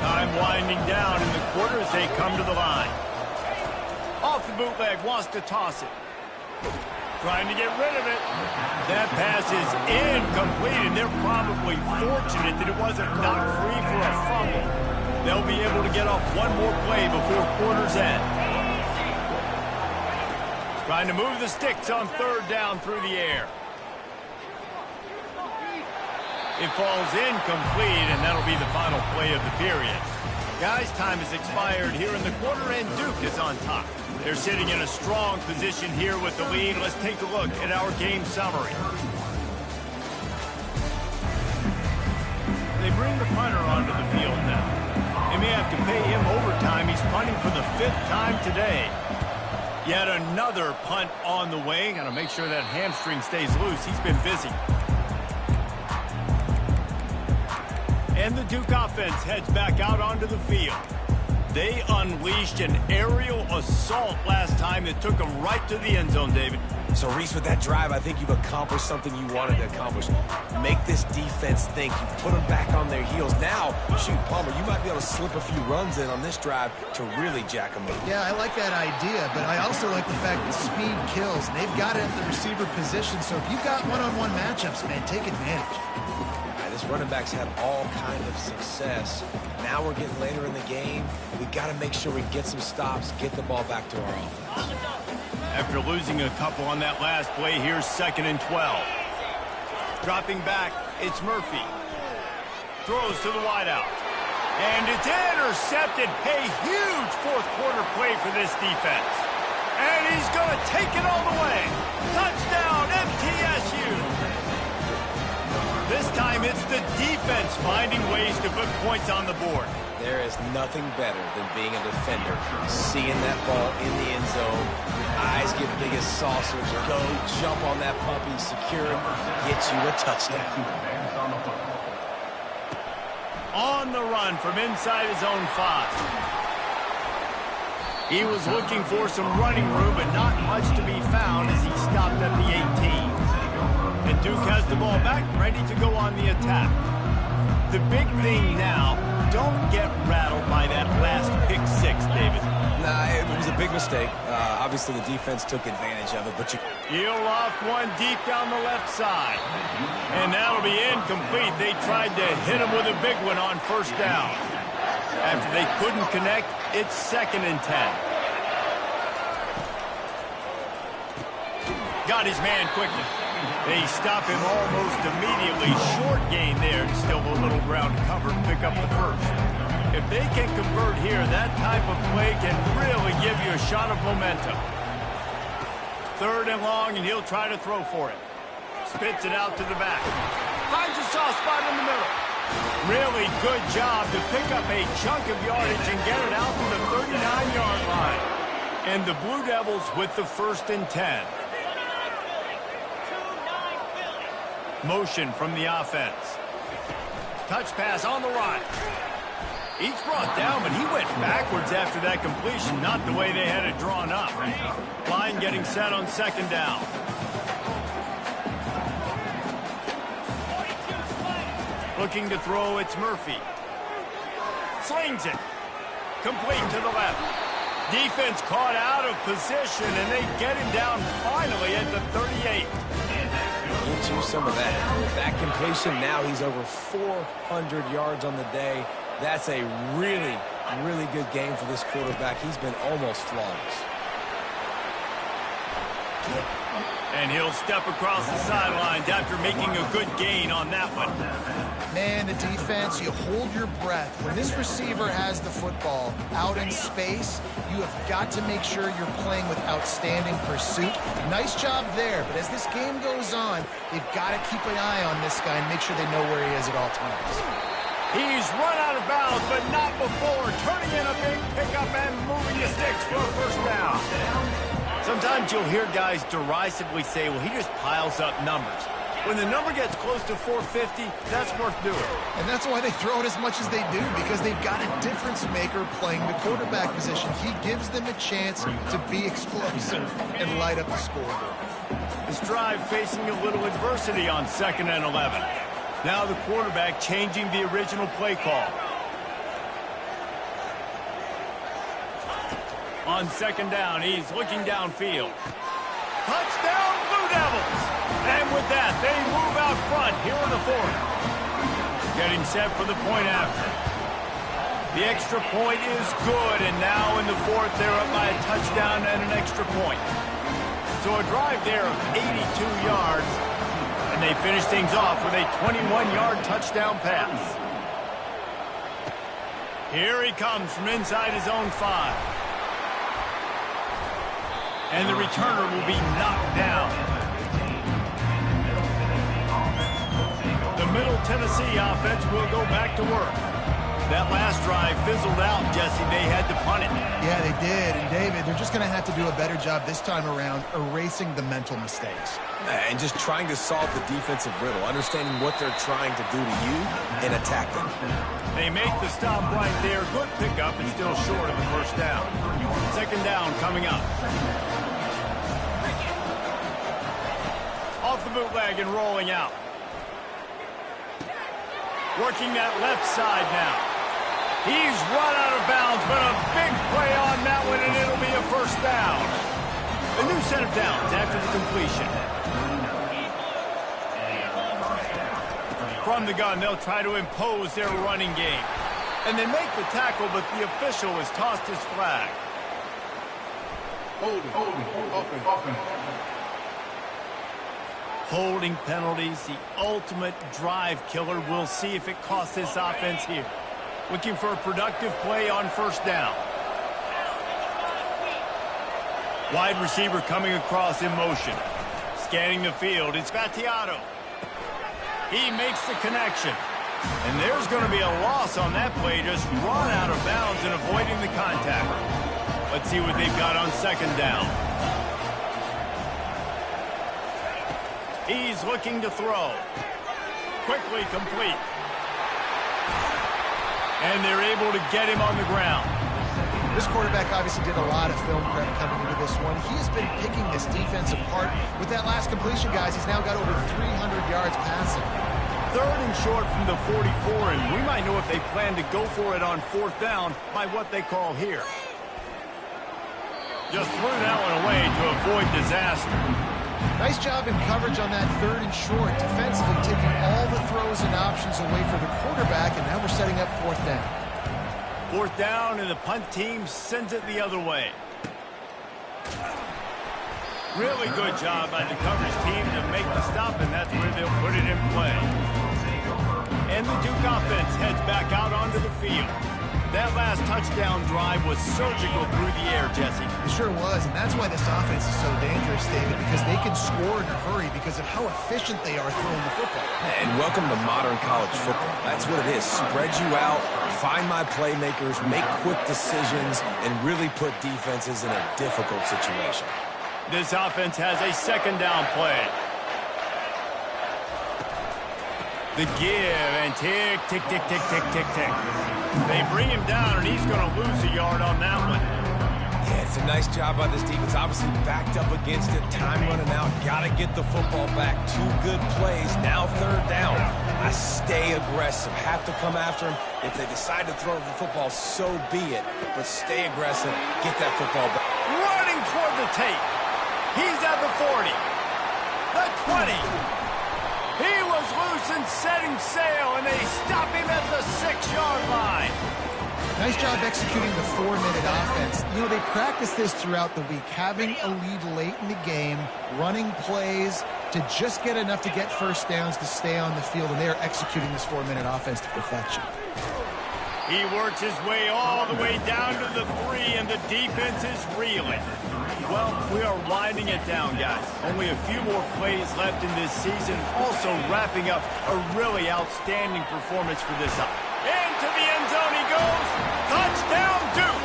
Time winding down in the quarter as they come to the line. Off the bootleg, wants to toss it. Trying to get rid of it. That pass is incomplete, and they're probably fortunate that it wasn't knocked free for a fumble. They'll be able to get off one more play before quarter's end. Trying to move the sticks on 3rd down through the air. It falls incomplete, and that'll be the final play of the period. Guys, time has expired here in the quarter, and Duke is on top. They're sitting in a strong position here with the lead. Let's take a look at our game summary. They bring the punter onto the field now. They may have to pay him overtime. He's punting for the 5th time today. Yet another punt on the way. Got to make sure that hamstring stays loose. He's been busy. And the Duke offense heads back out onto the field. They unleashed an aerial assault last time that took them right to the end zone, David. So, Reese, with that drive, I think you've accomplished something you wanted to accomplish. Make this defense think. You put them back on their heels. Now, shoot, Palmer, you might be able to slip a few runs in on this drive to really jack them up. Yeah, I like that idea, but I also like the fact that speed kills. And they've got it at the receiver position, so if you've got one-on-one matchups, man, take advantage. This running back's had all kind of success. Now we're getting later in the game. We got to make sure we get some stops, get the ball back to our offense. After losing a couple on that last play, here's 2nd and 12. Dropping back, it's Murphy. Throws to the wideout. And it's intercepted. A huge 4th quarter play for this defense. And he's going to take it all the way. Touchdown, MTSU. This time it's the defense finding ways to put points on the board. There is nothing better than being a defender, seeing that ball in the end zone. Your eyes get big as saucers. Go, jump on that puppy, secure it, get you a touchdown. On the run from inside his own 5. He was looking for some running room, but not much to be found as he stopped at the 18. And Duke has the ball back, ready to go on the attack. The big thing now, don't get rattled by that last pick six, David. Nah, it was a big mistake. Obviously, the defense took advantage of it, but He'll loft one deep down the left side. And that'll be incomplete. They tried to hit him with a big one on first down. After they couldn't connect, it's 2nd and 10. Got his man quickly. They stop him almost immediately. Short gain there. Still a little ground to cover to pick up the first. If they can convert here, that type of play can really give you a shot of momentum. 3rd and long, and he'll try to throw for it. Spits it out to the back. Finds a soft spot in the middle. Really good job to pick up a chunk of yardage and get it out to the 39-yard line. And the Blue Devils with the 1st and 10. Motion from the offense. Touch pass on the right. He's brought down, but he went backwards after that completion, not the way they had it drawn up. Line getting set on 2nd down. Looking to throw, it's Murphy. Slings it. Complete to the left. Defense caught out of position, and they get him down finally at the 38. get you some of that. With that completion, now he's over 400 yards on the day. That's a really, really good game for this quarterback. He's been almost flawless. And he'll step across the sidelines after making a good gain on that one. Man, the defense, you hold your breath. When this receiver has the football out in space, you have got to make sure you're playing with outstanding pursuit. Nice job there, but as this game goes on, they've got to keep an eye on this guy and make sure they know where he is at all times. He's run out of bounds, but not before turning in a big pickup and moving the sticks for a first down. Sometimes you'll hear guys derisively say, well, he just piles up numbers. When the number gets close to 450, that's worth doing. And that's why they throw it as much as they do, because they've got a difference maker playing the quarterback position. He gives them a chance to be explosive and light up the scoreboard. This drive facing a little adversity on 2nd and 11. Now the quarterback changing the original play call. On 2nd down, he's looking downfield. Touchdown, Blue Devils! And with that, they move out front here in the 4th. Getting set for the point after. The extra point is good, and now in the 4th, they're up by a touchdown and an extra point. So a drive there of 82 yards, and they finish things off with a 21-yard touchdown pass. Here he comes from inside his own 5. And the returner will be knocked down. The Middle Tennessee offense will go back to work. That last drive fizzled out, Jesse. They had to punt it. Yeah, they did. And, David, they're just going to have to do a better job this time around erasing the mental mistakes. And just trying to solve the defensive riddle, understanding what they're trying to do to you and attack them. They make the stop right there. Good pickup and still short of the first down. 2nd down coming up. Off the bootleg and rolling out. Working that left side now. He's run out of bounds, but a big play on that one, and it'll be a first down. A new set of downs after the completion. From the gun, they'll try to impose their running game. And they make the tackle, but the official has tossed his flag. Holding penalties, the ultimate drive killer. We'll see if it costs this offense here. Looking for a productive play on first down. Wide receiver coming across in motion. Scanning the field, it's Battiato. He makes the connection. And there's going to be a loss on that play, just run out of bounds and avoiding the contact. Let's see what they've got on 2nd down. He's looking to throw. Quickly complete. And they're able to get him on the ground. This quarterback obviously did a lot of film prep coming into this one. He has been picking this defense apart. With that last completion, guys, he's now got over 300 yards passing. 3rd and short from the 44, and we might know if they plan to go for it on 4th down by what they call here. Just threw that one away to avoid disaster. Nice job in coverage on that 3rd and short. Defensively taking all the throws and options away for the quarterback, and now we're setting up 4th down. 4th down, and the punt team sends it the other way. Really good job by the coverage team to make the stop, and that's where they'll put it in play. And the Duke offense heads back out onto the field. That last touchdown drive was surgical through the air, Jesse. It sure was, and that's why this offense is so dangerous, David, because they can score in a hurry because of how efficient they are throwing the football. And welcome to modern college football. That's what it is. Spread you out, find my playmakers, make quick decisions, and really put defenses in a difficult situation. This offense has a 2nd down play. The give, and tick, tick, tick, tick, tick, tick, tick. They bring him down, and he's going to lose a yard on that one. Yeah, it's a nice job by this defense. Obviously backed up against it, time running out. Got to get the football back. 2 good plays. Now 3rd down. I stay aggressive. Have to come after him. If they decide to throw the football, so be it. But stay aggressive. Get that football back. Running toward the tape. He's at the 40. The 20. He was loose and setting sail, and they stop him at the 6-yard line. Nice job executing the 4-minute offense. You know, they practice this throughout the week, having a lead late in the game, running plays to just get enough to get 1st downs to stay on the field, and they are executing this 4-minute offense to perfection. He works his way all the way down to the 3, and the defense is reeling. Well, we are winding it down, guys. Only a few more plays left in this season. Also wrapping up a really outstanding performance for this up. Into the end zone he goes. Touchdown, Duke!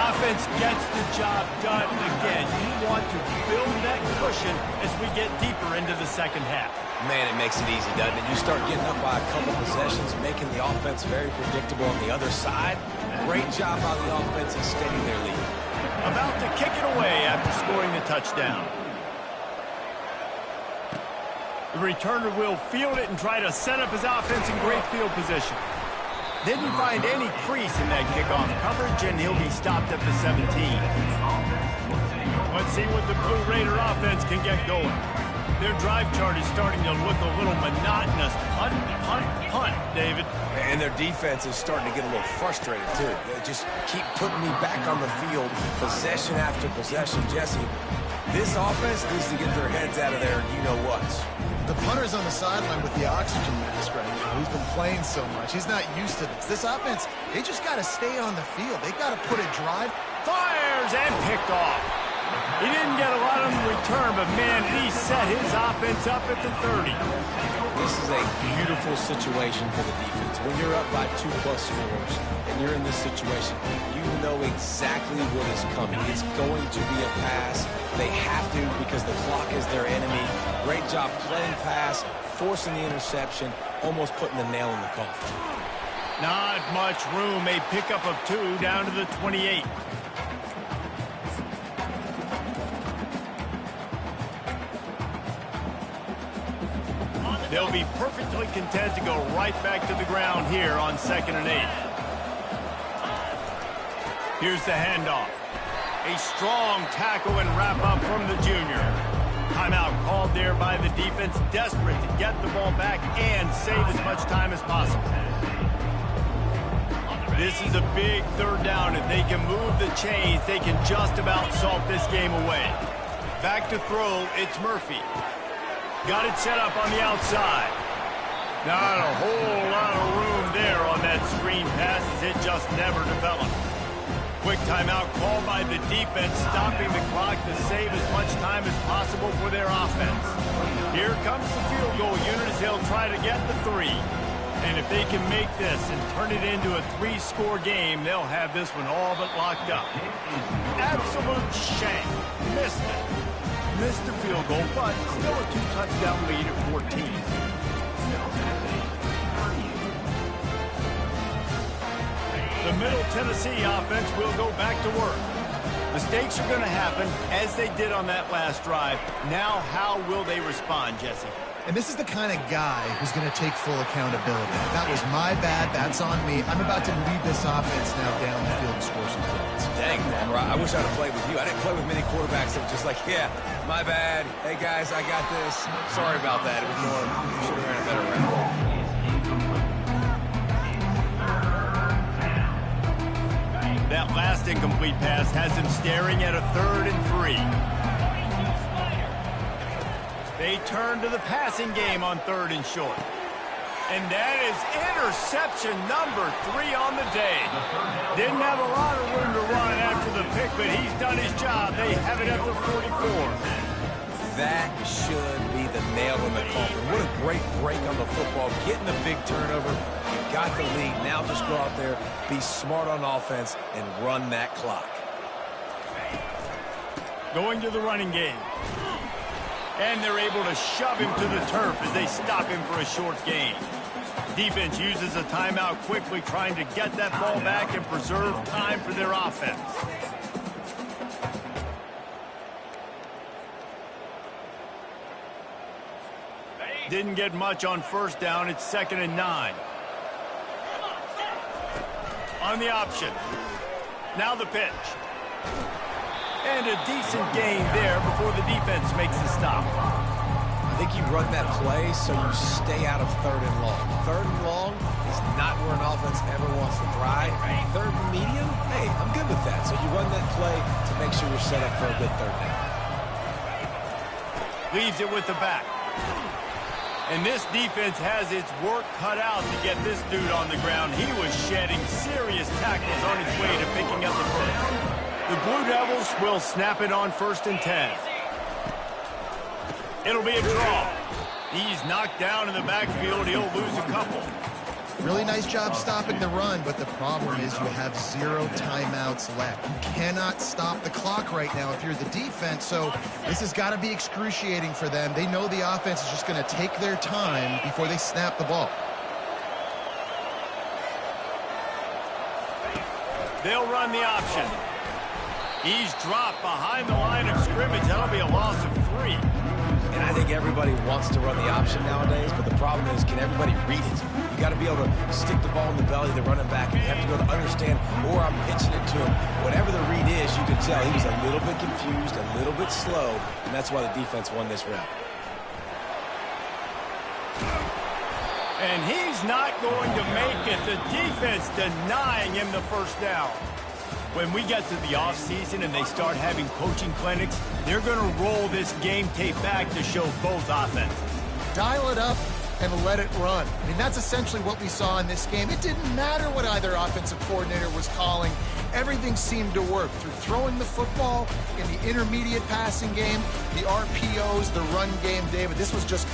Offense gets the job done again. You want to build that cushion as we get deeper into the 2nd half. Man, it makes it easy, doesn't it? You start getting up by a couple possessions, making the offense very predictable on the other side. Great job by the offense extending their lead. About to kick it away after scoring the touchdown. The returner will field it and try to set up his offense in great field position. Didn't find any crease in that kickoff coverage, and he'll be stopped at the 17. Let's see what the Blue Raider offense can get going. Their drive chart is starting to look a little monotonous. Punt, punt, punt, David. And their defense is starting to get a little frustrated, too. They just keep putting me back on the field, possession after possession. Jesse, this offense needs to get their heads out of there, you-know-whats. The punter's on the sideline with the oxygen mask right now. He's been playing so much. He's not used to this. This offense, they just got to stay on the field. They got to put a drive. Fires and picked off. He didn't get a lot on the return, but, man, he set his offense up at the 30. This is a beautiful situation for the defense. When you're up by 2+ scores and you're in this situation, you know exactly what is coming. It's going to be a pass. They have to because the clock is their enemy. Great job playing pass, forcing the interception, almost putting the nail in the coffin. Not much room. A pickup of 2 down to the 28. They'll be perfectly content to go right back to the ground here on 2nd and 8. Here's the handoff. A strong tackle and wrap-up from the junior. Timeout called there by the defense, desperate to get the ball back and save as much time as possible. This is a big 3rd down. If they can move the chains, they can just about salt this game away. Back to throw, it's Murphy. Got it set up on the outside. Not a whole lot of room there on that screen pass as it just never developed. Quick timeout called by the defense, stopping the clock to save as much time as possible for their offense. Here comes the field goal unit as they'll try to get the 3. And if they can make this and turn it into a 3-score game, they'll have this one all but locked up. Absolute shank. Missed it. Missed the field goal, but still a 2-touchdown lead at 14. The Middle Tennessee offense will go back to work. Mistakes are going to happen, as they did on that last drive. Now, how will they respond, Jesse? And this is the kind of guy who's going to take full accountability. That was my bad. That's on me. I'm about to lead this offense now down the field and score some points. Dang, man, I wish I'd have played with you. I didn't play with many quarterbacks that were just like, yeah, my bad. Hey, guys, I got this. Sorry about that. It was more, should have ran a better route. That last incomplete pass has him staring at a 3rd and 3. They turn to the passing game on 3rd and short. And that is interception number 3 on the day. Didn't have a lot of room to run after the pick, but he's done his job. They have it at the 44. That should be the nail in the coffin. What a great break on the football. Getting the big turnover. You got the lead. Now just go out there, be smart on offense, and run that clock. Going to the running game. And they're able to shove him to the turf as they stop him for a short gain. Defense uses a timeout quickly, trying to get that ball back and preserve time for their offense. Didn't get much on 1st down. It's 2nd and 9. On the option. Now the pitch. And a decent gain there before the defense makes the stop. I think you run that play so you stay out of 3rd and long. 3rd and long is not where an offense ever wants to thrive. 3rd and medium, hey, I'm good with that. So you run that play to make sure you're set up for a good 3rd down. Leaves it with the back. And this defense has its work cut out to get this dude on the ground. He was shedding serious tackles on his way to picking up the first. The Blue Devils will snap it on 1st and 10. It'll be a draw. He's knocked down in the backfield. He'll lose a couple. Really nice job stopping the run, but the problem is you have 0 timeouts left. You cannot stop the clock right now if you're the defense, so this has got to be excruciating for them. They know the offense is just going to take their time before they snap the ball. They'll run the option. He's dropped behind the line of scrimmage. That'll be a loss of 3. And I think everybody wants to run the option nowadays, but the problem is, can everybody read it? You got to be able to stick the ball in the belly of the running back. You have to be able to understand, or I'm pitching it to him. Whatever the read is, you can tell he was a little bit confused, a little bit slow, and that's why the defense won this round. And he's not going to make it. The defense denying him the 1st down. When we get to the offseason and they start having coaching clinics, they're going to roll this game tape back to show both offenses. Dial it up and let it run. I mean, that's essentially what we saw in this game. It didn't matter what either offensive coordinator was calling. Everything seemed to work through throwing the football in the intermediate passing game, the RPOs, the run game, David. This was just